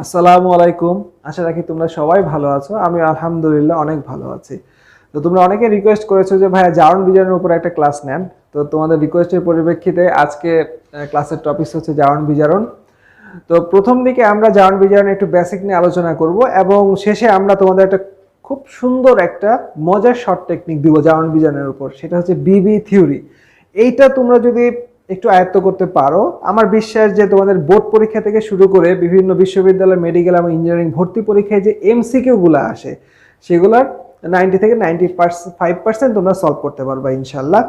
আসসালামু আলাইকুম। আশা রাখি তোমরা সবাই ভালো আছো। আমি আলহামদুলিল্লাহ অনেক ভালো আছি। তো তোমরা অনেকে রিকোয়েস্ট করেছো যে ভাইয়া জারণ বিজারণের উপর একটা ক্লাস নেন। তো তোমাদের রিকোয়েস্টের পরিপ্রেক্ষিতে আজকে ক্লাসের টপিক হচ্ছে জারণ বিজারণ। তো প্রথম দিকে আমরা জারণ বিজারণের একটু বেসিক নিয়ে আলোচনা করব এবং শেষে আমরা তোমাদের একটা খুব সুন্দর একটা মজার শর্ট টেকনিক দিব জারণ বিজারণের উপর। সেটা হচ্ছে বিবি থিওরি। এইটা তোমরা যদি একটু আয়ত্ত করতে পারো, আমার বিশ্বাস যে তোমাদের বোর্ড পরীক্ষা থেকে শুরু করে বিভিন্ন বিশ্ববিদ্যালয়, মেডিকেল এবং ইঞ্জিনিয়ারিং ভর্তি পরীক্ষায় যে এমসিকিউ গুলো আসে সেগুলোর 90 থেকে 95% তোমরা সলভ করতে পারবা ইনশাল্লাহ।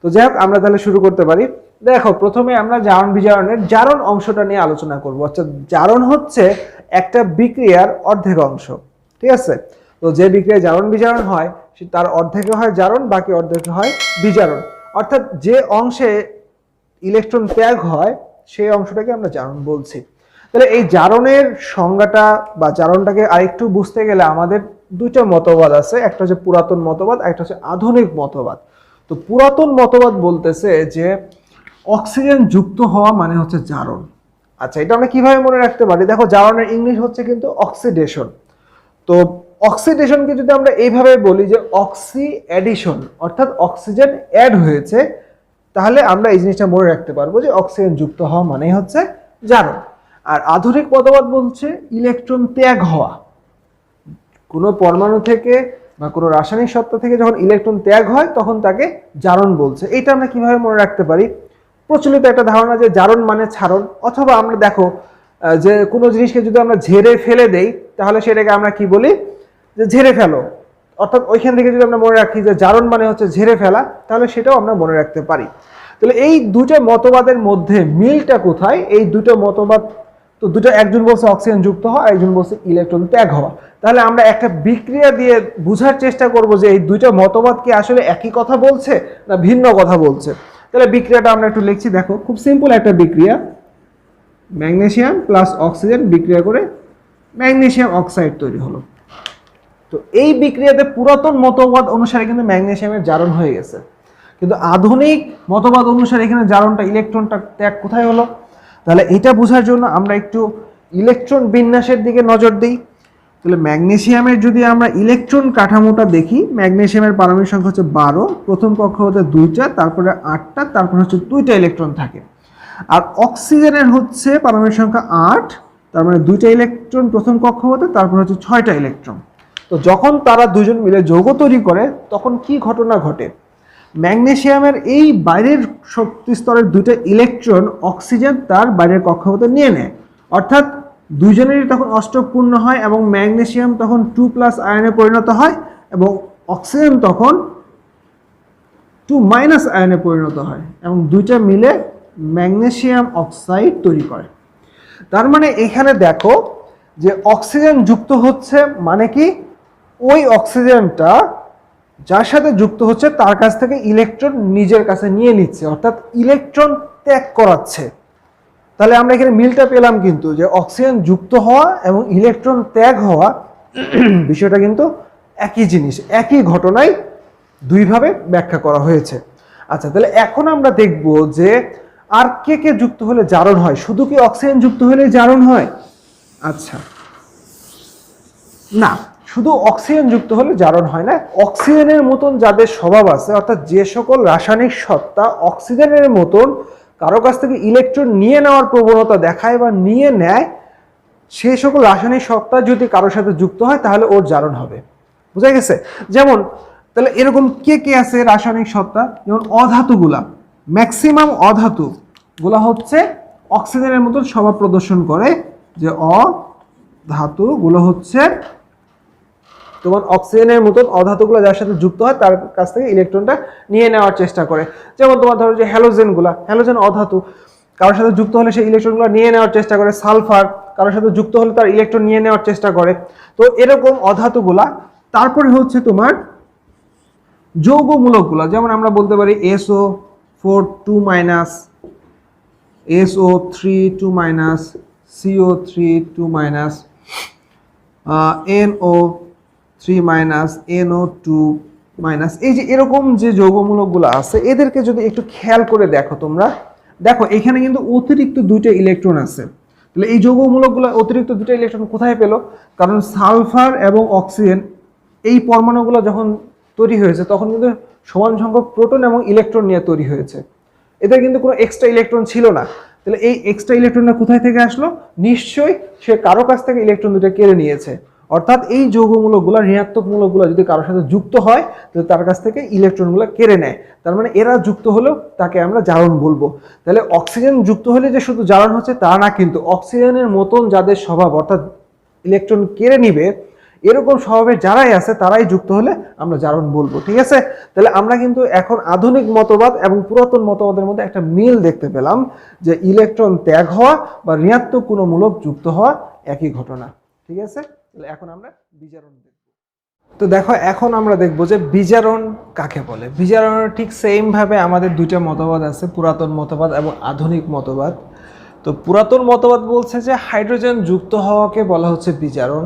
তো যাই হোক, আমরা তাহলে শুরু করতে পারি। দেখো, প্রথমে আমরা জারণ বিজারণের জারণ অংশটা নিয়ে আলোচনা করবো। অর্থাৎ জারণ হচ্ছে একটা বিক্রিয়ার অর্ধেক অংশ, ঠিক আছে? তো যে বিক্রিয়ায় জারণ বিজারণ হয় তার অর্ধেকে হয় জারণ, বাকি অর্ধেকে হয় বিজারণ। অর্থাৎ যে অংশে ইলেকট্রন ত্যাগ হয় সেই অংশটাকে আমরা জারণ বলছি। তাহলে এই জারণের সংজ্ঞাটা বা জারণটাকে আরেকটু বুঝতে গেলে আমাদের দুইটা মতবাদ আছে, একটা হচ্ছে পুরাতন মতবাদ, একটা হচ্ছে আধুনিক মতবাদ। তো পুরাতন মতবাদ বলতেছে যে অক্সিজেন যুক্ত হওয়া মানে হচ্ছে জারণ। আচ্ছা, এটা আমরা কিভাবে মনে রাখতে পারি? দেখো, জারণের ইংলিশ হচ্ছে কিন্তু অক্সিডেশন। তো অক্সিডেশনকে যদি আমরা এইভাবে বলি যে অক্সি অ্যাডিশন, অর্থাৎ অক্সিজেন অ্যাড হয়েছে, তাহলে আমরা এই জিনিসটা মনে রাখতে পারবো যে অক্সিজেন যুক্ত হওয়া মানেই হচ্ছে জারণ। আর আধুনিক মতবাদ বলছে ইলেকট্রন ত্যাগ হওয়া। কোনো পরমাণু থেকে বা কোনো রাসায়নিক সত্তা থেকে যখন ইলেকট্রন ত্যাগ হয় তখন তাকে জারণ বলছে। এটা আমরা কিভাবে মনে রাখতে পারি? প্রচলিত একটা ধারণা যে জারণ মানে ছাড়ন, অথবা আমরা দেখো যে কোনো জিনিসকে যদি আমরা ঝেড়ে ফেলে দেই তাহলে সেটাকে আমরা কি বলি? যে ঝেড়ে ফেলো। অর্থাৎ ওইখান থেকে যদি আমরা মনে রাখি যে জারণ মানে হচ্ছে ঝেড়ে ফেলা, তাহলে সেটাও আমরা মনে রাখতে পারি। তাহলে এই দুটো মতবাদের মধ্যে মিলটা কোথায়? এই দুটো মতবাদ তো দুটো, একজন বলছে অক্সিজেন যুক্ত হওয়া, একজন বলছে ইলেকট্রন ত্যাগ হওয়া। তাহলে আমরা একটা বিক্রিয়া দিয়ে বোঝার চেষ্টা করব যে এই দুইটা মতবাদ কি আসলে একই কথা বলছে না ভিন্ন কথা বলছে। তাহলে বিক্রিয়াটা আমরা একটু লিখছি। দেখো, খুব সিম্পল একটা বিক্রিয়া। ম্যাগনেসিয়াম প্লাস অক্সিজেন বিক্রিয়া করে ম্যাগনেসিয়াম অক্সাইড তৈরি হলো। তো এই বিক্রিয়াতে পুরাতন মতবাদ অনুসারে কিন্তু ম্যাগনেসিয়ামের জারণ হয়ে গেছে, কিন্তু আধুনিক মতবাদ অনুসারে এখানে জারণটা, ইলেকট্রনটা ত্যাগ কোথায় হলো? তাহলে এটা বোঝার জন্য আমরা একটু ইলেকট্রন বিন্যাসের দিকে নজর দিই। তাহলে ম্যাগনেসিয়ামের যদি আমরা ইলেকট্রন কাঠামোটা দেখি, ম্যাগনেসিয়ামের পারমাণবিক সংখ্যা হচ্ছে 12, প্রথম কক্ষপথে 2টা, তারপরে 8টা, তারপরে হচ্ছে 2টা ইলেকট্রন থাকে। আর অক্সিজেনের হচ্ছে পারমাণবিক সংখ্যা 8, তার মানে 2টা ইলেকট্রন প্রথম কক্ষপথে, তারপরে হচ্ছে 6টা ইলেকট্রন। তো যখন তারা দুজন মিলে যৌগ তৈরি করে তখন কি ঘটনা ঘটে? ম্যাগনেসিয়ামের এই বাইরের শক্তি স্তরের 2টা ইলেকট্রন অক্সিজেন তার বাইরের কক্ষপথে নিয়ে নেয়, অর্থাৎ দুইজনেরই তখন অষ্টক পূর্ণ হয় এবং ম্যাগনেসিয়াম তখন 2+ আয়নে পরিণত হয় এবং অক্সিজেন তখন 2- আয়নে পরিণত হয় এবং দুইটা মিলে ম্যাগনেসিয়াম অক্সাইড তৈরি করে। তার মানে এখানে দেখো যে অক্সিজেন যুক্ত হচ্ছে মানে কি? ওই অক্সিজেনটা যার সাথে যুক্ত হচ্ছে তার কাছ থেকে ইলেকট্রন নিজের কাছে নিয়ে নিচ্ছে, অর্থাৎ ইলেকট্রন ত্যাগ করাচ্ছে। তাহলে আমরা এখানে মিলটা পেলাম কিন্তু, যে অক্সিজেন যুক্ত হওয়া এবং ইলেকট্রন ত্যাগ হওয়া বিষয়টা কিন্তু একই জিনিস, একই ঘটনায় দুইভাবে ব্যাখ্যা করা হয়েছে। আচ্ছা, তাহলে এখন আমরা দেখব যে আর কে কে যুক্ত হলে জারণ হয়। শুধু কি অক্সিজেন যুক্ত হলে জারণ হয়? আচ্ছা, না, শুধু অক্সিজেন যুক্ত হলে জারণ হয় না। অক্সিজেনের মতন যাদের স্বভাব আছে, অর্থাৎ যে সকল রাসায়নিক সত্তা অক্সিজেনের মতন কারো কাছ থেকে ইলেকট্রন নিয়ে নেওয়ার প্রবণতা দেখায় বা নিয়ে নেয়, সেই সকল রাসায়নিক সত্তা যদি কারোর সাথে যুক্ত হয় তাহলে ওর জারণ হবে। বুঝা গেছে? যেমন তাহলে এরকম কে কে আছে রাসায়নিক সত্তা? যেমন অধাতুগুলা, ম্যাক্সিমাম অধাতুগুলা হচ্ছে অক্সিজেনের মতন স্বভাব প্রদর্শন করে। যে অধাতুগুলো হচ্ছে তোমার অক্সিজেনের মতন অধাতুগুলো যার সাথে যুক্ত হয় তার কাছ থেকে ইলেকট্রনটা নিয়ে নেওয়ার চেষ্টা করে। যেমন তোমার ধরো যে হ্যালোজেনগুলা, হ্যালোজেন অধাতু, কারোর সাথে যুক্ত হলে সেই ইলেকট্রনগুলো নিয়ে নেওয়ার চেষ্টা করে। সালফার কারোর সাথে যুক্ত হলে তার ইলেকট্রন নিয়ে নেওয়ার চেষ্টা করে। তো এরকম অধাতুগুলা। তারপরে হচ্ছে তোমার যৌগমূলকগুলা, যেমন আমরা বলতে পারি SO4 2-, SO3 2-, CO3 2-, NO3-, NO2-। এই যে এরকম যে যৌগমূলকগুলো আছে এদেরকে যদি একটু খেয়াল করে দেখো তোমরা, দেখো এখানে কিন্তু অতিরিক্ত 2টা ইলেকট্রন আছে। তাহলে এই যৌগমূলকগুলো অতিরিক্ত দুটো ইলেকট্রন কোথায় পেল? কারণ সালফার এবং অক্সিজেন এই পরমাণুগুলো যখন তৈরি হয়েছে তখন কিন্তু সমান সংখ্যক প্রোটন এবং ইলেকট্রন নিয়ে তৈরি হয়েছে, এদের কিন্তু কোনো এক্সট্রা ইলেকট্রন ছিল না। তাহলে এই এক্সট্রা ইলেকট্রনটা কোথায় থেকে আসলো? নিশ্চয়ই সে কারো কাছ থেকে ইলেকট্রন দুটো কেড়ে নিয়েছে। অর্থাৎ এই যৌগমূলকগুলো, ঋণাত্মক মূলকগুলো যদি কারোর সাথে যুক্ত হয় তাহলে তার কাছ থেকে ইলেকট্রনগুলো কেড়ে নেয়, তার মানে এরা যুক্ত হলেও তাকে আমরা জারণ বলবো। তাহলে অক্সিজেন যুক্ত হলে যে শুধু জারণ হচ্ছে তা না, কিন্তু অক্সিজেনের মতন যাদের স্বভাব অর্থাৎ ইলেকট্রন কেড়ে নিবে এরকম স্বভাবের যারাই আছে তারাই যুক্ত হলে আমরা জারণ বলবো। ঠিক আছে, তাহলে আমরা কিন্তু এখন আধুনিক মতবাদ এবং পুরাতন মতবাদের মধ্যে একটা মিল দেখতে পেলাম যে ইলেকট্রন ত্যাগ হওয়া বা ঋণাত্মক কোনো মূলক যুক্ত হওয়া একই ঘটনা। ঠিক আছে, তাহলে এখন আমরা বিজারণ দেখব। তো দেখো এখন আমরা দেখব যে বিজারণ কাকে বলে। বিজারণের ঠিক সেম ভাবে আমাদের দুইটা মতবাদ আছে, পুরাতন মতবাদ এবং আধুনিক মতবাদ। তো পুরাতন মতবাদ বলছে যে হাইড্রোজেন যুক্ত হওয়াকে বলা হচ্ছে বিজারণ,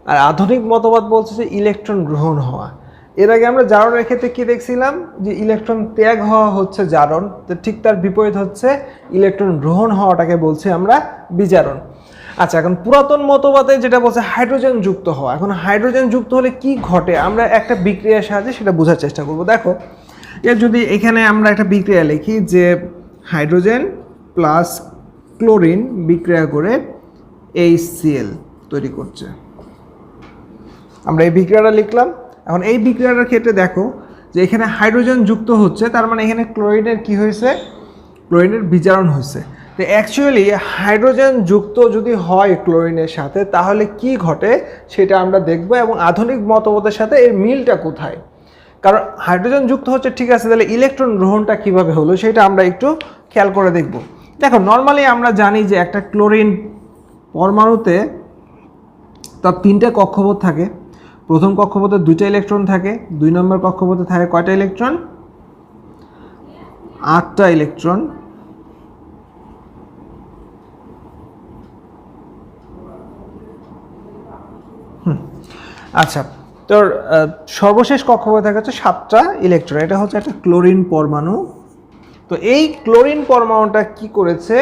আর আধুনিক মতবাদ বলছে যে ইলেকট্রন গ্রহণ হওয়া। এর আগে আমরা জারণের ক্ষেত্রে কি দেখছিলাম যে ইলেকট্রন ত্যাগ হওয়া হচ্ছে জারণ, তো ঠিক তার বিপরীত হচ্ছে ইলেকট্রন গ্রহণ হওয়াটাকে বলছি আমরা বিজারণ। আচ্ছা, এখন পুরাতন মতবাদে যেটা বলছে হাইড্রোজেন যুক্ত হওয়া, এখন হাইড্রোজেন যুক্ত হলে কি ঘটে আমরা একটা বিক্রিয়ার সাহায্যে সেটা বোঝার চেষ্টা করব। দেখো এর যদি এখানে আমরা একটা বিক্রিয়া লিখি যে হাইড্রোজেন প্লাস ক্লোরিন বিক্রিয়া করে HCl তৈরি করছে, আমরা এই বিক্রিয়াটা লিখলাম। এখন এই বিক্রিয়াটার ক্ষেত্রে দেখো যে এখানে হাইড্রোজেন যুক্ত হচ্ছে, তার মানে এখানে ক্লোরিনের কি হয়েছে? ক্লোরিনের বিজারণ হয়েছে। তো অ্যাকচুয়ালি হাইড্রোজেন যুক্ত যদি হয় ক্লোরিনের সাথে তাহলে কি ঘটে সেটা আমরা দেখব, এবং আধুনিক মতবাদের সাথে এর মিলটা কোথায়। কারণ হাইড্রোজেন যুক্ত হচ্ছে ঠিক আছে, তাহলে ইলেকট্রন গ্রহণটা কিভাবে হলো সেটা আমরা একটু খেয়াল করে দেখব। দেখো নর্মালি আমরা জানি যে একটা ক্লোরিন পরমাণুতে তার 3টে কক্ষপথ থাকে। প্রথম কক্ষপথে 2টা ইলেকট্রন থাকে, 2 নম্বর কক্ষপথে থাকে কয়টা ইলেকট্রন? 8টা ইলেকট্রন। আচ্ছা, তোর সর্বশেষ কক্ষপথে থাকে হচ্ছে 7টা ইলেকট্রন। এটা হচ্ছে একটা ক্লোরিন পরমাণু। তো এই ক্লোরিন পরমাণুটা কি করেছে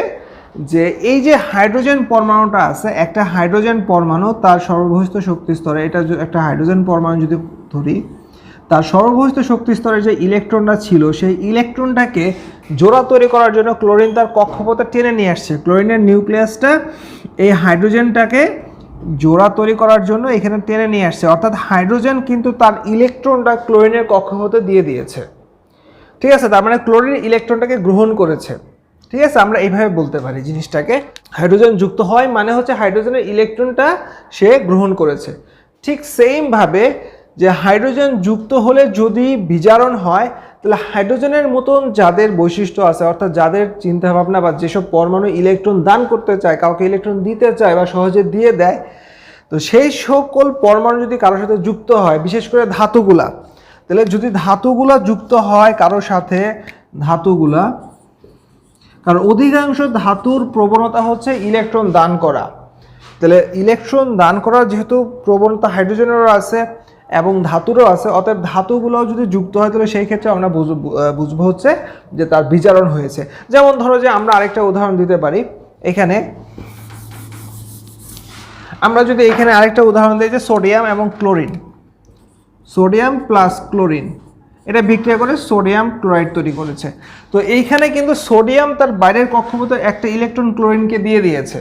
যে এই যে হাইড্রোজেন পরমাণুটা আছে, একটা হাইড্রোজেন পরমাণু তার সর্ববহিস্থ শক্তি স্তরে, এটা একটা হাইড্রোজেন পরমাণু যদি ধরি, তার সর্ববহিস্থ শক্তি স্তরে যে ইলেকট্রনটা ছিল সেই ইলেকট্রনটাকে জোড়া তৈরি করার জন্য ক্লোরিন তার কক্ষপথে টেনে নিয়ে আসছে। ক্লোরিনের নিউক্লিয়াসটা এই হাইড্রোজেনটাকে জোড়া তৈরি করার জন্য এখানে টেনে নিয়ে আসছে, অর্থাৎ হাইড্রোজেন কিন্তু তার ইলেকট্রনটা ক্লোরিনের কক্ষপথে দিয়ে দিয়েছে। ঠিক আছে, তার মানে ক্লোরিন ইলেকট্রনটাকে গ্রহণ করেছে। ঠিক আছে, আমরা এইভাবে বলতে পারি জিনিসটাকে, হাইড্রোজেন যুক্ত হয় মানে হচ্ছে হাইড্রোজেনের ইলেকট্রনটা সে গ্রহণ করেছে। ঠিক সেম ভাবে যে হাইড্রোজেন যুক্ত হলে যদি বিজারণ হয় তাহলে হাইড্রোজেনের মতন যাদের বৈশিষ্ট্য আছে, অর্থাৎ যাদের চিন্তাভাবনা বা যেসব পরমাণু ইলেকট্রন দান করতে চায়, কাউকে ইলেকট্রন দিতে চায় বা সহজে দিয়ে দেয়, তো সেই সকল পরমাণু যদি কারোর সাথে যুক্ত হয়, বিশেষ করে ধাতুগুলা, তাহলে যদি ধাতুগুলা যুক্ত হয় কারোর সাথে, ধাতুগুলা, কারণ অধিকাংশ ধাতুর প্রবণতা হচ্ছে ইলেকট্রন দান করা, তাহলে ইলেকট্রন দান করার যেহেতু প্রবণতা হাইড্রোজেনেরও আছে এবং ধাতুরও আছে, অতএব ধাতুগুলোও যদি যুক্ত হয় তাহলে সেই ক্ষেত্রে আমরা বুঝবো হচ্ছে যে তার বিজারণ হয়েছে। যেমন ধরো যে আমরা আরেকটা উদাহরণ দিতে পারি, এখানে আমরা যদি এখানে আরেকটা উদাহরণ দিই যে সোডিয়াম এবং ক্লোরিন, সোডিয়াম প্লাস ক্লোরিন এটা বিক্রিয়া করে সোডিয়াম ক্লোরাইড তৈরি করেছে। তো এইখানে কিন্তু সোডিয়াম তার বাইরের কক্ষপথে একটা ইলেকট্রন ক্লোরিনকে দিয়ে দিয়েছে,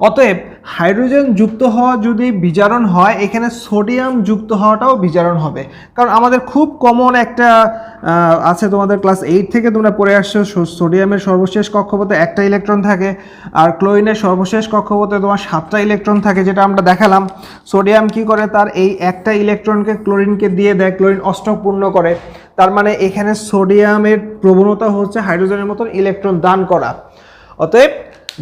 অতএব হাইড্রোজেন যুক্ত হওয়া যদি বিজারণ হয় এখানে সোডিয়াম যুক্ত হওয়াটাও বিজারণ হবে। কারণ আমাদের খুব কমন একটা আছে, তোমাদের ক্লাস 8 থেকে তোমরা পড়ে আসছো, সোডিয়ামের সর্বশেষ কক্ষপথে একটা ইলেকট্রন থাকে আর ক্লোরিনের সর্বশেষ কক্ষপথে তোমার 7টা ইলেকট্রন থাকে, যেটা আমরা দেখালাম। সোডিয়াম কি করে, তার এই একটা ইলেকট্রনকে ক্লোরিনকে দিয়ে দেয়, ক্লোরিন অষ্টক পূর্ণ করে, তার মানে এখানে সোডিয়ামের প্রবণতা হচ্ছে হাইড্রোজেনের মতন ইলেকট্রন দান করা। অতএব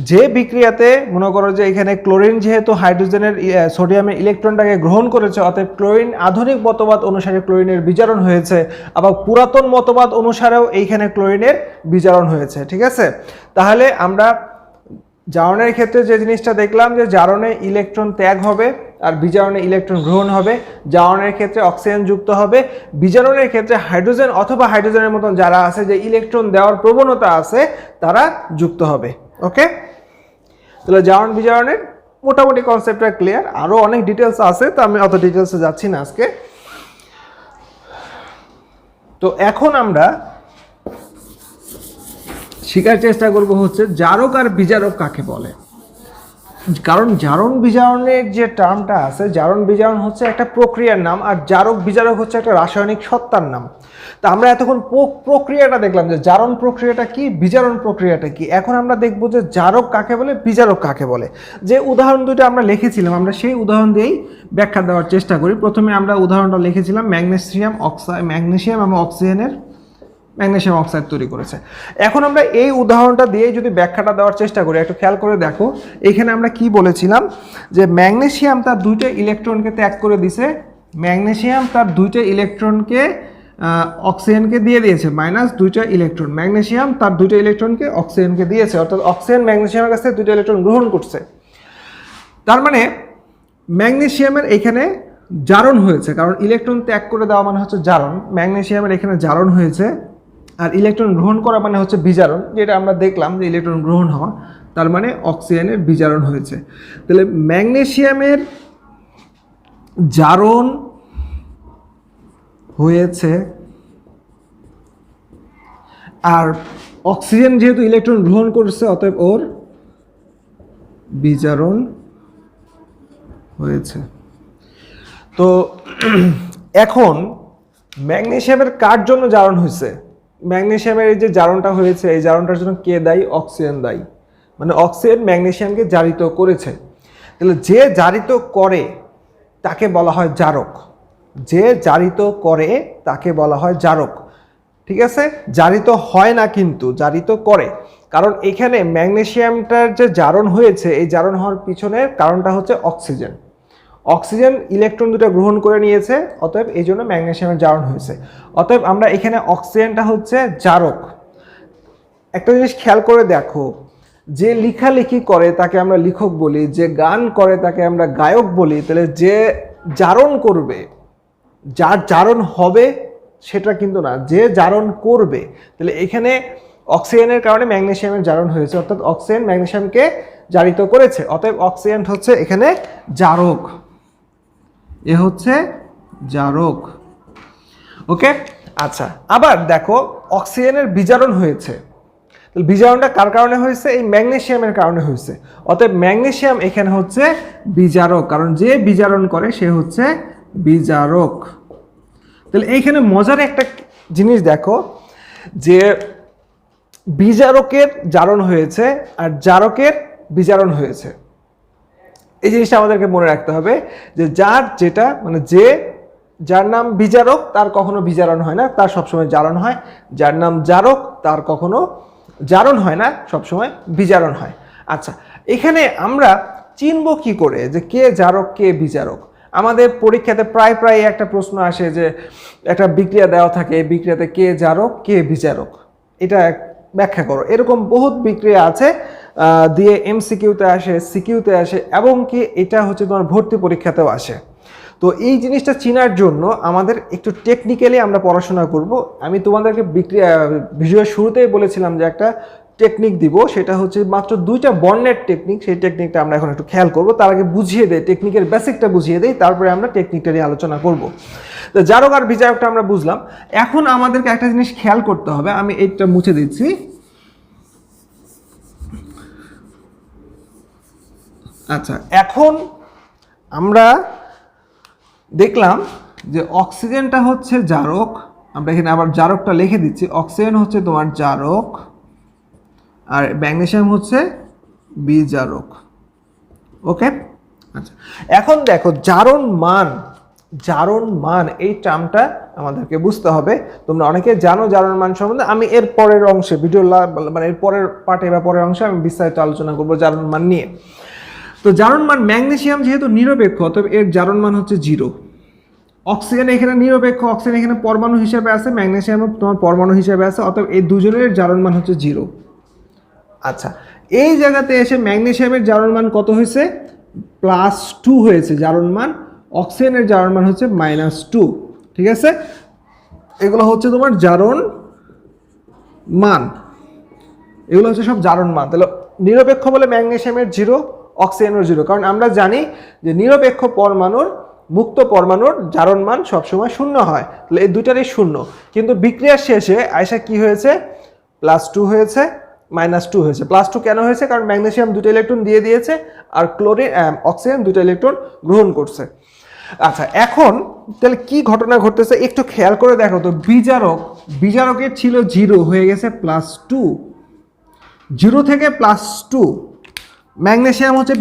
যে বিক্রিয়াতে মনে করো যে এখানে ক্লোরিন যেহেতু হাইড্রোজেনের সোডিয়ামের ইলেকট্রনটাকে গ্রহণ করেছে, অতএব ক্লোরিন আধুনিক মতবাদ অনুসারে ক্লোরিনের বিজারণ হয়েছে, আবার পুরাতন মতবাদ অনুসারেও এইখানে ক্লোরিনের বিজারণ হয়েছে। ঠিক আছে, তাহলে আমরা জারণের ক্ষেত্রে যে জিনিসটা দেখলাম যে জারণে ইলেকট্রন ত্যাগ হবে আর বিজারণে ইলেকট্রন গ্রহণ হবে। জারণের ক্ষেত্রে অক্সিজেন যুক্ত হবে, বিজারণের ক্ষেত্রে হাইড্রোজেন অথবা হাইড্রোজেনের মতন যারা আছে যে ইলেকট্রন দেওয়ার প্রবণতা আছে তারা যুক্ত হবে। ওকে, তাহলে জারণ বিজারণের মোটামুটি কনসেপ্টটা ক্লিয়ার, আরও অনেক ডিটেলস আছে, তো আমি অত ডিটেলসে যাচ্ছি না আজকে। তো এখন আমরা শেখার চেষ্টা করব হচ্ছে জারক আর বিজারক কাকে বলে। কারণ জারণ বিজারণের যে টার্মটা আছে, জারণ বিজারণ হচ্ছে একটা প্রক্রিয়ার নাম, আর জারক বিজারক হচ্ছে একটা রাসায়নিক সত্তার নাম। তা আমরা এতক্ষণ প্রক্রিয়াটা দেখলাম যে জারণ প্রক্রিয়াটা কি, বিজারণ প্রক্রিয়াটা কি। এখন আমরা দেখব যে জারক কাকে বলে, বিজারক কাকে বলে। যে উদাহরণ দুটো আমরা লিখেছিলাম, আমরা সেই উদাহরণ দিয়েই ব্যাখ্যা দেওয়ার চেষ্টা করি। প্রথমে আমরা উদাহরণটা লিখেছিলাম ম্যাগনেসিয়াম এবং অক্সিজেনের ম্যাগনেসিয়াম অক্সাইড তৈরি করেছে। এখন আমরা এই উদাহরণটা দিয়ে যদি ব্যাখ্যাটা দেওয়ার চেষ্টা করি, একটু খেয়াল করে দেখো এখানে আমরা কি বলেছিলাম, যে ম্যাগনেসিয়াম তার দুইটা ইলেকট্রনকে ত্যাগ করে দিছে, ম্যাগনেসিয়াম তার দুইটা ইলেকট্রনকে অক্সিজেনকে দিয়ে দিয়েছে, মাইনাস দুইটা ইলেকট্রন, ম্যাগনেসিয়াম তার দুইটা ইলেকট্রনকে অক্সিজেনকে দিয়েছে, অর্থাৎ অক্সিজেন ম্যাগনেসিয়ামের কাছ থেকে দুইটা ইলেকট্রন গ্রহণ করছে। তার মানে ম্যাগনেসিয়ামের এখানে জারণ হয়েছে, কারণ ইলেকট্রন ত্যাগ করে দেওয়া মানে হচ্ছে জারণ, ম্যাগনেসিয়ামের এখানে জারণ হয়েছে। আর ইলেকট্রন গ্রহণ করা মানে হচ্ছে বিজারণ, যেটা আমরা দেখলাম যে ইলেকট্রন গ্রহণ হওয়া, তার মানে অক্সিজেনের বিজারণ হয়েছে। তাহলে ম্যাগনেসিয়ামের জারণ হয়েছে, আর অক্সিজেন যেহেতু ইলেকট্রন গ্রহণ করছে অতএব ওর বিজারণ হয়েছে। তো এখন ম্যাগনেসিয়ামের কার জন্য জারণ হয়েছে? ম্যাগনেসিয়ামের এই যে জারণটা হয়েছে, এই জারণটার জন্য কে দায়ী? অক্সিজেন দায়ী। মানে অক্সিজেন ম্যাগনেসিয়ামকে জারিত করেছে। তাহলে যে জারিত করে তাকে বলা হয় জারক, যে জারিত করে তাকে বলা হয় জারক। ঠিক আছে, জারিত হয় না কিন্তু জারিত করে, কারণ এখানে ম্যাগনেসিয়ামটার যে জারণ হয়েছে, এই জারণ হওয়ার পিছনের কারণটা হচ্ছে অক্সিজেন। অক্সিজেন ইলেকট্রন দুটো গ্রহণ করে নিয়েছে, অতএব এই জন্য ম্যাগনেসিয়ামের জারণ হয়েছে। অতএব আমরা এখানে অক্সিজেনটা হচ্ছে জারক। একটা জিনিস খেয়াল করে দেখো, যে লেখালেখি করে তাকে আমরা লেখক বলি, যে গান করে তাকে আমরা গায়ক বলি। তাহলে যে জারণ করবে, যার জারণ হবে সেটা কিন্তু না, যে জারণ করবে। তাহলে এখানে অক্সিজেনের কারণে ম্যাগনেসিয়ামের জারণ হয়েছে, অর্থাৎ অক্সিজেন ম্যাগনেসিয়ামকে জারিত করেছে, অতএব অক্সিজেন হচ্ছে এখানে জারক। এ হচ্ছে জারক। ওকে, আচ্ছা, আবার দেখো অক্সিজেনের বিজারণ হয়েছে। বিজারণটা কার কারণে হয়েছে? এই ম্যাগনেসিয়ামের কারণে হয়েছে, অতএব ম্যাগনেসিয়াম এখানে হচ্ছে বিজারক, কারণ যে বিজারণ করে সে হচ্ছে বিজারক। তাহলে এইখানে মজার একটা জিনিস দেখো, যে বিজারকের জারণ হয়েছে আর জারকের বিজারণ হয়েছে। এই জিনিসটা আমাদেরকে মনে রাখতে হবে, যে যার যেটা মানে যে যার নাম বিজারক তার কখনো বিজারণ হয় না, তার সবসময় জারণ হয়। যার নাম জারক তার কখনো জারণ হয় না, সবসময় বিজারণ হয়। আচ্ছা, এখানে আমরা চিনব কি করে যে কে জারক কে বিজারক? আমাদের পরীক্ষাতে প্রায় একটা প্রশ্ন আসে যে একটা বিক্রিয়া দেওয়া থাকে, এই বিক্রিয়াতে কে জারক কে বিজারক, এটা ব্যাখ্যা করো। এরকম বহুত বিক্রিয়া আছে, দিয়ে এমসিকিউতে আসে, সিকিউতে আসে, এবং কি এটা হচ্ছে তোমার ভর্তি পরীক্ষাতেও আসে। তো এই জিনিসটা চেনার জন্য আমাদের একটু টেকনিক্যালি আমরা পড়াশোনা করব। আমি তোমাদেরকে ভিডিওর শুরুতেই বলেছিলাম যে একটা টেকনিক দিব, সেটা হচ্ছে মাত্র 2টা বর্ণের টেকনিক। সেই টেকনিকটা আমরা এখন একটু খেয়াল করব। তার আগে বুঝিয়ে দেয়, টেকনিকের বেসিকটা বুঝিয়ে দেয়, তারপরে আমরা টেকনিকটা নিয়ে আলোচনা করব। তো জারক আর বিজারকটা আমরা বুঝলাম। এখন আমাদেরকে একটা জিনিস খেয়াল করতে হবে, আমি এইটা মুছে দিচ্ছি। আচ্ছা, এখন আমরা দেখলাম যে অক্সিজেনটা হচ্ছে জারক। আমরা এখানে আবার জারকটা লিখে দিচ্ছি, অক্সিজেন হচ্ছে তোমার জারক আর ম্যাগনেসিয়াম হচ্ছে বিজারক। ওকে, আচ্ছা, এখন দেখো জারণ মান এই টার্মটা আমাদেরকে বুঝতে হবে। তোমরা অনেকে জানো জারণ মান সম্বন্ধে, আমি এর পরের অংশে ভিডিও মানে এর পরের পার্টে বা পরের অংশে আমি বিস্তারিত আলোচনা করবো জারণ মান নিয়ে। তো জারণ মান, ম্যাগনেসিয়াম যেহেতু নিরপেক্ষ অতএব এর জারণ মান হচ্ছে 0। অক্সিজেন এখানে নিরপেক্ষ, অক্সিজেন এখানে পরমাণু হিসেবে আছে, ম্যাগনেসিয়াম তোমার পরমাণু হিসেবে আছে, অতএব এই দুজনের জারণ মান হচ্ছে 0। আচ্ছা, এই জায়গাতে এসে ম্যাগনেসিয়ামের জারণ মান কত হয়েছে? +2 হয়েছে জারণ মান, অক্সিজেনের জারণ মান হচ্ছে -2। ঠিক আছে, এগুলো হচ্ছে তোমার জারণ মান। এগুলো হচ্ছে সব জারণ মান। তাহলে নিরপেক্ষ বলে ম্যাগনেসিয়ামের 0, অক্সিজেনের 0, কারণ আমরা জানি যে নিরপেক্ষ পরমাণুর মুক্ত পরমাণুর জারণ মান সবসময় 0 হয়, তাহলে এই দুটারই 0। কিন্তু বিক্রিয়ার শেষে আয়সা কি হয়েছে, +2 হয়েছে, -2 হয়েছে। +2 কেন হয়েছে, কারণ ম্যাগনেসিয়াম 2টা ইলেকট্রন দিয়ে দিয়েছে আর অক্সিজেন 2টা ইলেকট্রন গ্রহণ করছে। আচ্ছা, এখন তাহলে কি ঘটনা ঘটতেছে একটু খেয়াল করে দেখো তো। বিজারকের ছিল 0, হয়ে গেছে +2, 0 থেকে +2। ম্যাগনেসিয়াম হচ্ছে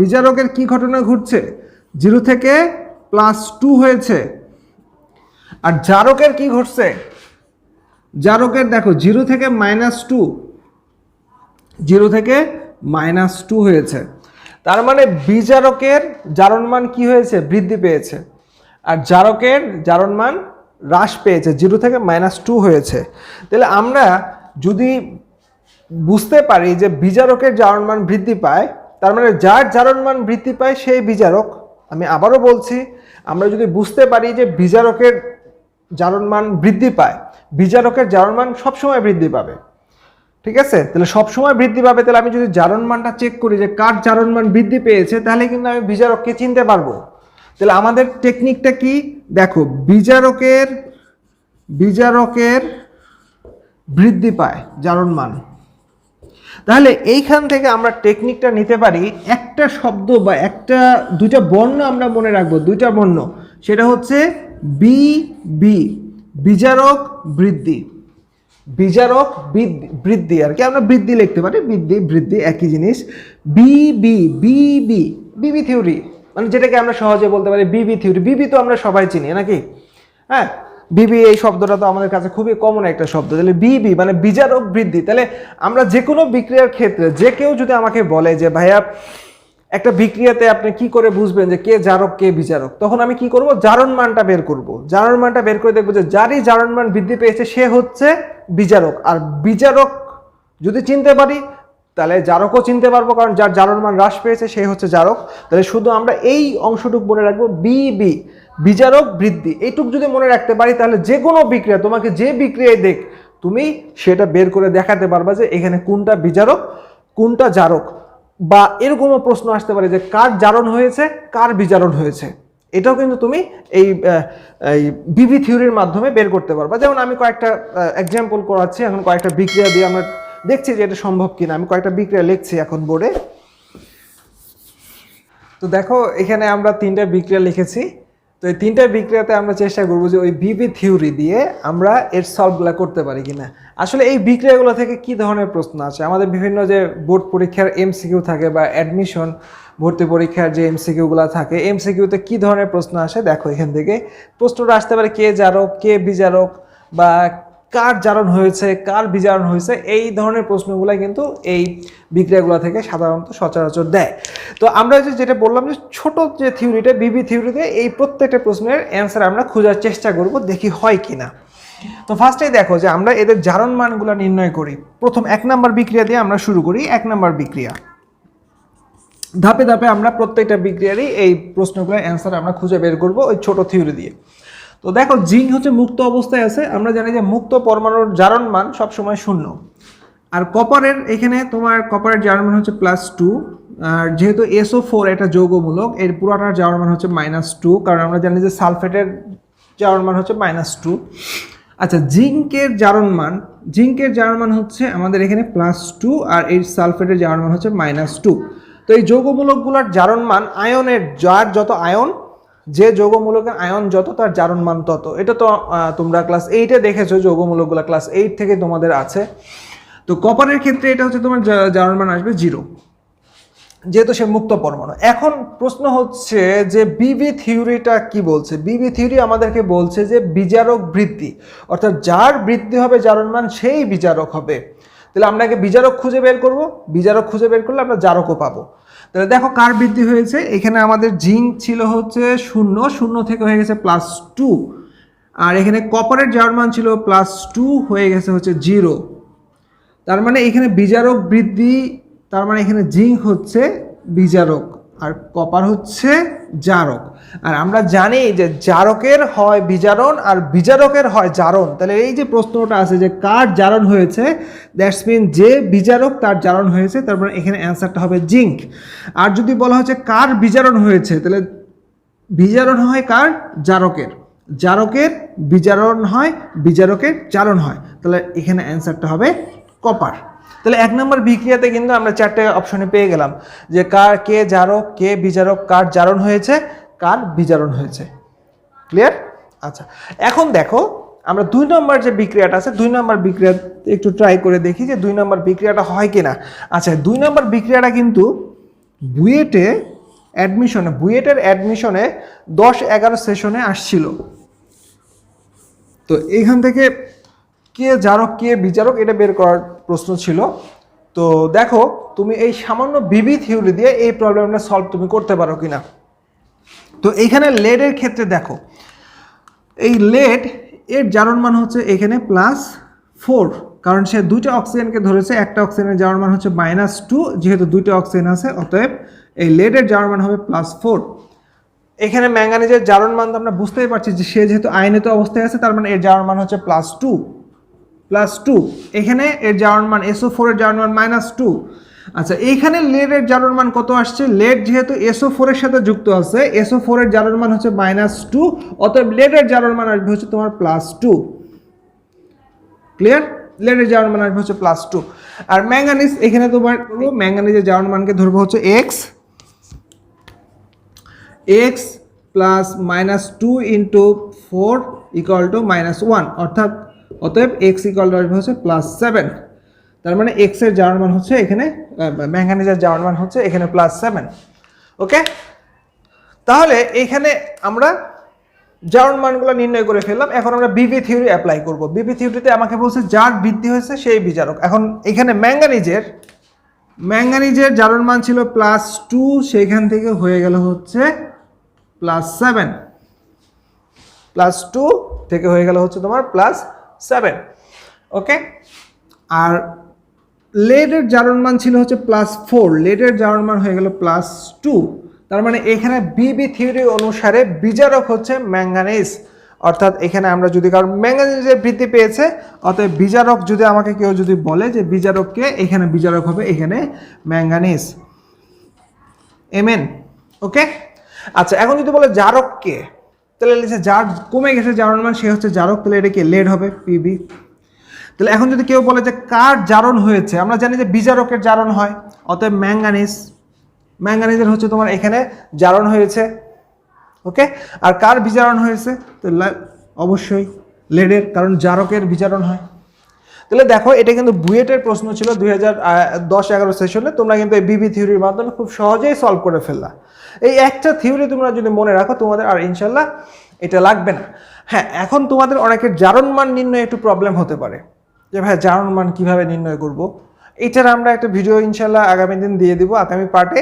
বিজারকের কি ঘটনা ঘটছে, 0 থেকে +2 হয়েছে। আর জারকের কি ঘটছে, জারকের দেখো 0 থেকে -2, 0 থেকে -2 হয়েছে। তার মানে বিজারকের জারণ মান কি হয়েছে, বৃদ্ধি পেয়েছে, আর জারকের জারণ মান হ্রাস পেয়েছে, 0 থেকে -2 হয়েছে। তাহলে আমরা যদি বুঝতে পারি যে বিজারকের জারণ মান বৃদ্ধি পায়, তার মানে যার জারণ মান বৃদ্ধি পায় সেই বিজারক। আমি আবারও বলছি, আমরা যদি বুঝতে পারি যে বিজারকের জারণ মান বৃদ্ধি পায়, বিজারকের জারণ মান সবসময় বৃদ্ধি পাবে, ঠিক আছে? তাহলে সবসময় বৃদ্ধি পাবে। তাহলে আমি যদি জারণ মানটা চেক করি যে কার জারণ মান বৃদ্ধি পেয়েছে, তাহলে কিন্তু আমি বিজারককে চিনতে পারবো। তাহলে আমাদের টেকনিকটা কি দেখো, বিজারকের বৃদ্ধি পায় জারণ মান। তাহলে এইখান থেকে আমরা টেকনিকটা নিতে পারি, একটা শব্দ বা দুইটা বর্ণ আমরা মনে রাখবো, দুইটা বর্ণ, সেটা হচ্ছে বিজারক বৃদ্ধি, বিজারক বৃদ্ধি আর কি, আমরা বৃদ্ধি লিখতে পারি, বৃদ্ধি একই জিনিস। বিবি থিওরি, মানে যেটাকে আমরা সহজে বলতে পারি বিবি থিওরি। বিবি তো আমরা সবাই চিনি নাকি, হ্যাঁ, বিবি এই শব্দটা তো আমাদের কাছে খুবই কমন একটা শব্দ। তাহলে বিবি মানে বিজারক বৃদ্ধি। তাহলে আমরা যে কোনো বিক্রিয়ার ক্ষেত্রে যে কেউ যদি আমাকে বলে যে ভাইয়া একটা বিক্রিয়াতে আপনি কি করে বুঝবেন যে কে জারক কে বিজারক, তখন আমি কি করব, জারণ মানটা বের করব। জারণ মানটা বের করে দেখবো যে যারই জারণ মান বৃদ্ধি পেয়েছে সে হচ্ছে বিজারক। আর বিজারক যদি চিনতে পারি তাহলে জারকও চিনতে পারবো, কারণ যার জারণ মান হ্রাস পেয়েছে সে হচ্ছে জারক। তাহলে শুধু আমরা এই অংশটুকু মনে রাখবো, বিজারক বৃদ্ধি। এইটুকু যদি মনে রাখতে পারি তাহলে যে কোনো বিক্রিয়া, তোমাকে যে বিক্রিয়ায় দেখ, তুমি সেটা বের করে দেখাতে পারবা যে এখানে কোনটা বিজারক কোনটা জারক। বা এরকমও প্রশ্ন আসতে পারে যে কার জারণ হয়েছে কার বিজারণ হয়েছে, এটাও কিন্তু তুমি এই বিবি থিওরির মাধ্যমে বের করতে পারবা। যেমন আমি কয়েকটা এক্সাম্পল করাচ্ছি এখন, কয়েকটা বিক্রিয়া দিয়ে আমরা দেখছি যে এটা সম্ভব কিনা। আমি কয়েকটা বিক্রিয়া লিখছি এখন বোর্ডে। তো দেখো এখানে আমরা 3টা বিক্রিয়া লিখেছি। তো এই 3টা বিক্রিয়াতে আমরা চেষ্টা করবো যে ওই বিবি থিওরি দিয়ে আমরা এর সলভগুলো করতে পারি কিনা। আসলে এই বিক্রিয়াগুলো থেকে কি ধরনের প্রশ্ন আছে, আমাদের বিভিন্ন যে বোর্ড পরীক্ষার এমসিকিউ থাকে বা অ্যাডমিশন ভর্তি পরীক্ষার যে এমসিকিউগুলো থাকে, এমসিকিউতে কি ধরনের প্রশ্ন আসে দেখো। এখান থেকে প্রশ্নটা আসতে পারে কে জারক কে বিজারক, বা কার জারণ হয়েছে কার বিজারণ হয়েছে, এই ধরনের প্রশ্নগুলো কিন্তু এই বিক্রিয়াগুলো থেকে সাধারণত সচরাচর দেয়। তো আমরা যেটা বললাম যে ছোট যে থিওরিটা বিবি থিওরিতে, এই প্রত্যেকটা প্রশ্নের অ্যান্সার আমরা খোঁজার চেষ্টা করব, দেখি হয় কিনা। তো ফার্স্টেই দেখো যে আমরা এদের জারণ মানগুলো নির্ণয় করি। প্রথম 1 নম্বর বিক্রিয়া দিয়ে আমরা শুরু করি। 1 নম্বর বিক্রিয়া, ধাপে ধাপে আমরা প্রত্যেকটা বিক্রিয়ারই এই প্রশ্নগুলোর অ্যান্সার আমরা খুঁজে বের করব ওই ছোট থিওরি দিয়ে। তো দেখো জিঙ্ক হচ্ছে মুক্ত অবস্থায় আছে, আমরা জানি যে মুক্ত পরমাণুর জারণ মান সবসময় 0। আর কপারের, এখানে তোমার কপারের জারণ মান হচ্ছে +2, আর যেহেতু SO4 একটা যৌগমূলক, এর পুরাটার জারণ মান হচ্ছে -2, কারণ আমরা জানি যে সালফেটের জারণ মান হচ্ছে -2। আচ্ছা, জিঙ্কের জারণ মান হচ্ছে আমাদের এখানে +2, আর এই সালফেটের জারণ মান হচ্ছে -2। তো এই যৌগমূলকগুলোর জারণ মান আয়নের, যার যত আয়ন, যে যৌগমূলকের আয়ন যত তার জারণ মান তত। এটা তো তোমরা ক্লাস 8-এ দেখেছো, যৌগমূলকগুলো ক্লাস 8 থেকে তোমাদের আছে। তো কপারের ক্ষেত্রে এটা হচ্ছে তোমার জারণ মান আসবে 0, যেহেতু সে মুক্ত পরমাণু। এখন প্রশ্ন হচ্ছে যে বিবি থিওরিটা কি বলছে। বিবি থিওরি আমাদেরকে বলছে যে বিজারক বৃদ্ধি, অর্থাৎ যার বৃদ্ধি হবে জারণ মান সেই বিজারক হবে। তাহলে আমরা আগে বিজারক খুঁজে বের করব, বিজারক খুঁজে বের করলে আমরা জারকও পাবো। তাহলে দেখো কার বৃদ্ধি হয়েছে, এখানে আমাদের জিঙ্ক ছিল হচ্ছে 0 থেকে হয়ে গেছে +2, আর এখানে কপারের জারণ মান ছিল +2 হয়ে গেছে হচ্ছে 0। তার মানে এখানে বিজারক বৃদ্ধি, তার মানে এখানে জিঙ্ক হচ্ছে বিজারক, আর কপার হচ্ছে জারক। আর আমরা জানি যে জারকের হয় বিজারণ আর বিজারকের হয় জারণ। তাহলে এই যে প্রশ্নটা আছে যে কার জারণ হয়েছে, দ্যাটস মিন যে বিজারক তার জারণ হয়েছে, তারপরে এখানে অ্যান্সারটা হবে জিঙ্ক। আর যদি বলা হচ্ছে কার বিজারণ হয়েছে, তাহলে বিজারণ হয় কার, জারকের, জারকের বিজারণ হয়, বিজারকের জারণ হয়, তাহলে এখানে অ্যান্সারটা হবে কপার। তাহলে 1 নম্বর বিক্রিয়াতে কিন্তু আমরা 4টে অপশনে পেয়ে গেলাম যে কার, কে জারক, কে বিজারক, কার জারণ হয়েছে, কার বিজারণ হয়েছে। ক্লিয়ার? আচ্ছা, এখন দেখো আমরা 2 নম্বর যে বিক্রিয়াটা আছে, 2 নম্বর বিক্রিয়াতে একটু ট্রাই করে দেখি যে 2 নম্বর বিক্রিয়াটা হয় কিনা। আচ্ছা, 2 নম্বর বিক্রিয়াটা কিন্তু বুয়েটের অ্যাডমিশনে 10-11 সেশনে আসছিল। তো এইখান থেকে কে জারক কে বিজারক এটা বের করার প্রশ্ন ছিল। তো দেখো তুমি এই সামান্য বিবি থিওরি দিয়ে এই প্রবলেমটা সলভ তুমি করতে পারো কিনা। তো এইখানে লেডের ক্ষেত্রে দেখো, এই লেড এর জারণ মান হচ্ছে এখানে +4, কারণ সে 2টা অক্সিজেনকে ধরেছে, একটা অক্সিজেনের জারণ মান হচ্ছে -2, যেহেতু 2টা অক্সিজেন আছে অতএব এই লেডের জারণ মান হবে +4। এখানে ম্যাঙ্গানিজের জারণ মান তো আমরা বুঝতেই পারছি যে সে যেহেতু আয়নিত অবস্থায় আছে, তার মানে এর জারণ মান হচ্ছে +2। এখানে এর জারণ মান SO4 এর জারণ মান -2। আচ্ছা, এইখানে লেডের জারণ মান কত আসছে, লেড যেহেতু SO4 এর সাথে যুক্ত আছে, SO4 এর জারণ মান হচ্ছে -2, অতএব লেডের জারণ মান আসবে হচ্ছে তোমার +2। ক্লিয়ার? লেডের জারণ মান আসবে হচ্ছে +2। আর ম্যাঙ্গানিজ, এখানে তোমার ম্যাঙ্গানিজের জারণ মানকে ধরবো হচ্ছে x প্লাস -2 × 4 = -1, অর্থাৎ অতএব x আসবে হচ্ছে +7। তার মানে x এর জারণ মান হচ্ছে এখানে, ম্যাঙ্গানিজের জারণ মান হচ্ছে এখানে +7। ওকে, তাহলে এখানে আমরা জারণ মানগুলো নির্ণয় করে ফেললাম। এখন আমরা বিবি থিওরি অ্যাপ্লাই করব। বিবি থিওরিতে আমাকে বলছে যার বৃদ্ধি হয়েছে সেই বিজারক। এখন এখানে ম্যাঙ্গানিজের জারণ মান ছিল +2, সেখান থেকে হয়ে গেল হচ্ছে +7, +2 থেকে হয়ে গেল হচ্ছে তোমার +7। ওকে, আর লেডের জারণ মান ছিল হচ্ছে +4, লেডের জারণ মান হয়ে গেল +2। তার মানে এখানে বিবি থিওরি অনুসারে বিজারক হচ্ছে ম্যাঙ্গানিজ। অর্থাৎ এখানে আমরা যদি কারণ ম্যাঙ্গানিজের বৃদ্ধি পেয়েছে, অতএব বিজারক যদি আমাকে কেউ যদি বলে যে বিজারককে, এখানে বিজারক হবে এখানে ম্যাঙ্গানিজ। এমএন। ওকে, আচ্ছা, এখন যদি বলে জারককে, তাহলে যার কমে গেছে জারণ মান সে হচ্ছে জারক, তাহলে এটা কি লেড হবে, পিবি। তাহলে এখন যদি কেউ বলে যে কার জারণ হয়েছে, আমরা জানি যে বিজারকের জারণ হয়, অতএব ম্যাঙ্গানিজের হচ্ছে তোমার এখানে জারণ হয়েছে। ওকে, আর কার বিজারণ হয়েছে, তো অবশ্যই লেডের, কারণ জারকের বিজারণ হয়। তাহলে দেখো এটা কিন্তু বুয়েটের প্রশ্ন ছিল 2010-11 সেশনে। তোমরা কিন্তু এই বিবি থিওরির মাধ্যমে খুব সহজেই সলভ করে ফেললা। এই একটা থিওরি তোমরা যদি মনে রাখো, তোমাদের আর ইনশাল্লাহ এটা লাগবে না। হ্যাঁ, এখন তোমাদের অনেকের জারণ মান নির্ণয়ে একটু প্রবলেম হতে পারে যে ভাই জারণ মান কীভাবে নির্ণয় করব। এটার আমরা একটা ভিডিও ইনশাল্লাহ আগামী দিন দিয়ে দিব, আগামী পার্টে,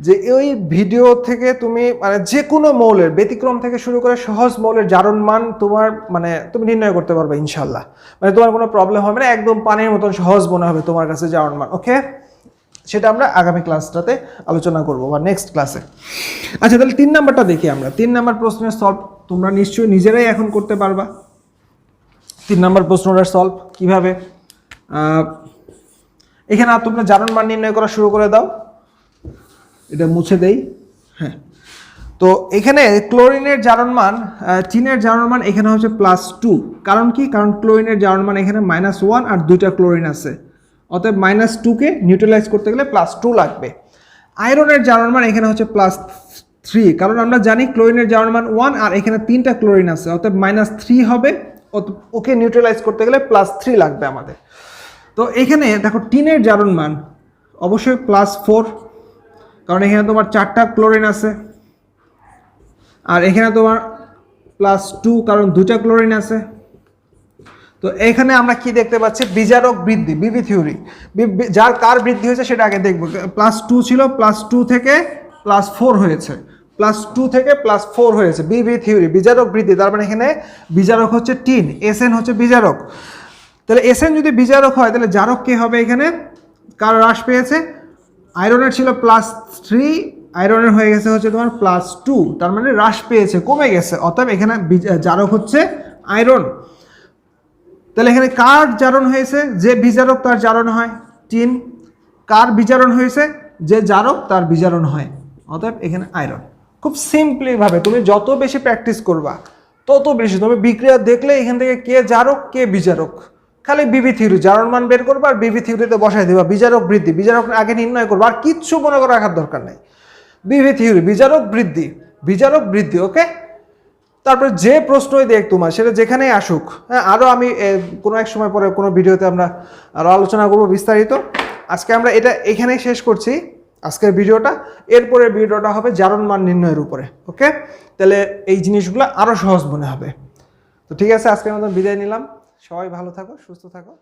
যে ওই ভিডিও থেকে তুমি মানে যে কোনো মৌলের ব্যতিক্রম থেকে শুরু করে সহজ মৌলের জারণ মান তোমার মানে তুমি নির্ণয় করতে পারবে ইনশাল্লাহ। মানে তোমার কোনো প্রবলেম হবে না, একদম পানির মতন সহজ মনে হবে তোমার কাছে জারণ মান। ওকে, সেটা আমরা আগামী ক্লাসটাতে আলোচনা করবো বা নেক্সট ক্লাসে। আচ্ছা, তাহলে 3 নাম্বারটা দেখি আমরা। 3 নাম্বার প্রশ্নের সলভ তোমরা নিশ্চয়ই নিজেরাই এখন করতে পারবা। 3 নাম্বার প্রশ্নটার সলভ কিভাবে, এখানে তোমরা জারণ মান নির্ণয় করা শুরু করে দাও। এটা মুছে দেই। হ্যাঁ, তো এখানে ক্লোরিনের জারণ মান, চিনের জারণ মান এখানে হচ্ছে +2। কারণ কি, কারণ ক্লোরিনের জারণ মান এখানে -1 আর 2টা ক্লোরিন আছে, অতএব -2কে নিউট্রালাইজ করতে গেলে +2 লাগবে। আয়রনের জারণ মান এখানে হচ্ছে +3, কারণ আমরা জানি ক্লোরিনের জারণ মান 1 আর এখানে 3টা ক্লোরিন আছে, অতএব -3 হবে। ওকে নিউট্রালাইজ করতে গেলে +3 লাগবে আমাদের। তো এখানে দেখো টিনের জারণ মান অবশ্যই +4, কারণ এখানে তোমার 4টা ক্লোরিন আছে, আর এখানে তোমার +2 কারণ 2টা ক্লোরিন আছে। তো এখানে আমরা কি দেখতে পাচ্ছি, বিজারক বৃদ্ধি, বিবি থিওরি, যার কার বৃদ্ধি হয়েছে সেটা আগে দেখবো। +2 ছিল, +2 থেকে +4 হয়েছে, +2 থেকে +4 হয়েছে, বিবি থিওরি, বিজারক বৃদ্ধি। তার মানে এখানে বিজারক হচ্ছে টিন, এসএন হচ্ছে বিজারক। তাহলে এসএন যদি বিজারক হয়, তাহলে জারক কে হবে, এখানে কার হ্রাস পেয়েছে, আয়রনের ছিল +3, আয়রনের হয়ে গেছে হচ্ছে তোমার +2, তার মানে হ্রাস পেয়েছে, কমে গেছে, অতএব এখানে জারক হচ্ছে আয়রন। তাহলে এখানে কার জারণ হয়েছে? যে বিজারক তার জারণ হয় টিন। কার বিজারণ হয়েছে? যে জারক তার বিজারণ হয়, অতএব এখানে আয়রন। খুব সিম্পলি ভাবে তুমি যত বেশি প্র্যাকটিস করবা তত বেশি তুমি বিক্রিয়া দেখলে এখান থেকে কে জারক কে বিজারক, খালি বিবি থিওরি জারণ মান বের করবা আর বিবি থিওরিতে বসাই দেবা, বিজারক বৃদ্ধি, বিজারক আগে নির্ণয় করবা, আর কিচ্ছু মনে করে রাখার দরকার নাই। বিবি থিওরি বিজারক বৃদ্ধি, বিজারক বৃদ্ধি, ওকে। তারপরে যে প্রশ্নই দেখ তোমার, সেটা যেখানেই আসুক, হ্যাঁ, আরও আমি কোনো এক সময় পরে কোনো ভিডিওতে আমরা আরও আলোচনা করবো বিস্তারিত। আজকে আমরা এটা এখানেই শেষ করছি আজকের ভিডিওটা। এরপরের ভিডিওটা হবে জারণ মান নির্ণয়ের উপরে, ওকে। তাহলে এই জিনিসগুলো আরও সহজ মনে হবে। তো ঠিক আছে, আজকের মতো বিদায় নিলাম। সবাই ভালো থাকো, সুস্থ থাকো।